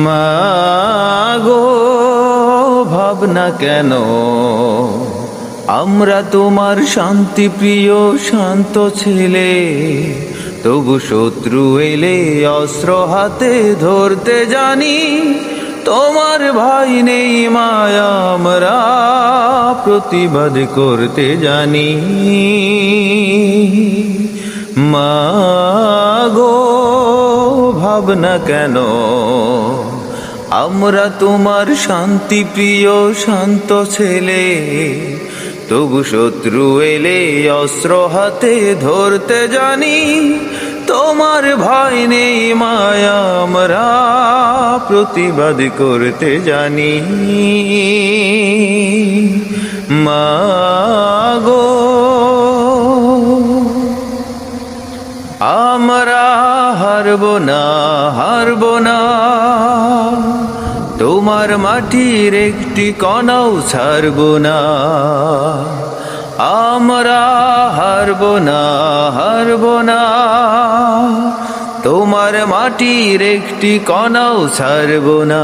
মাগো ভাবনা কেন, আমরা তোমার শান্তি প্রিয় শান্ত ছেলে, তবু শত্রু এলে অস্ত্র হাতে ধরতে জানি। তোমার ভাই নেই মায়া, আমরা প্রতিবাদ করতে জানি। মাগো ভাবনা কেন, আমরা তোমার শান্তি প্রিয় শান্ত ছেলে, তবু শত্রু এলে অস্ত্র হাতে ধরতে জানি। তোমার ভয় নেই মায়া, আমরা প্রতিবাদ করতে জানি। মাগো আমরা হারব না, হারব না, তোমার মাটির একটি কণাও ছাড়ব না। আমরা হারব না, হারব না, তোমার মাটির একটি কণাও ছাড়ব না।